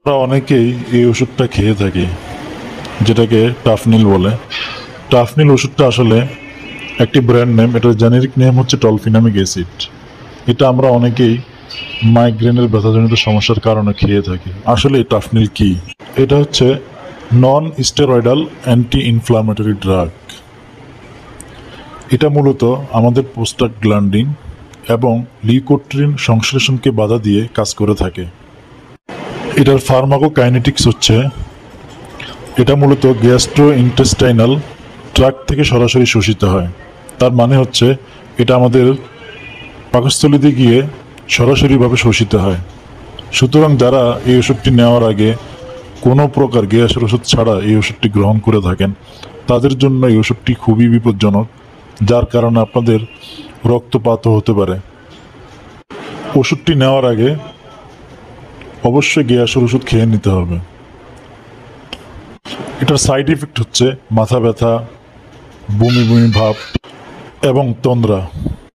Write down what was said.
আমরা অনেকেই এই ওষুধটা খেয়ে থাকি, যেটাকে টাফনিল বলে। টাফনিল ওষুধটা আসলে একটি ব্র্যান্ড নেম, এটার জেনেরিক নেম হচ্ছে টলফিনামিক অ্যাসিড। এটা আমরা অনেকেই মাইগ্রেনের ব্যথাজনিত সমস্যার কারণে খেয়ে থাকি। আসলে এই টাফনিল কি? এটা হচ্ছে non steroidal anti inflammatory drug. এটা মূলত আমাদের প্রোস্টাগ্ল্যান্ডিন এবং লিউকোট্রিন সংশ্লেষণকে বাধা দিয়ে কাজ করে থাকে। এটার ফার্মাকোকাইনেটিক্স হচ্ছে, এটা মূলত গ্যাস্ট্রো ইন্টেস্টাইনাল ট্র্যাক্ট থেকে সরাসরি শোষিত হয়। তার মানে হচ্ছে এটা আমাদের পাকস্থলীতে গিয়ে সরাসরিভাবে শোষিত হয়। সুতরাং যারা এই ওষুধটি নেওয়ার আগে কোনো প্রকার গ্যাসের ওষুধ ছাড়া এই ওষুধটি গ্রহণ করে থাকেন, তাদের জন্য এই ওষুধটি খুবই বিপজ্জনক, যার কারণে আপনাদের রক্তপাতও হতে পারে। ওষুধটি নেওয়ার আগে অবশ্যই গ্যাসের ওষুধ খেয়ে নিতে হবে। এটার সাইড ইফেক্ট হচ্ছে মাথা ব্যথা, বমি বমি ভাব এবং তন্দ্রা।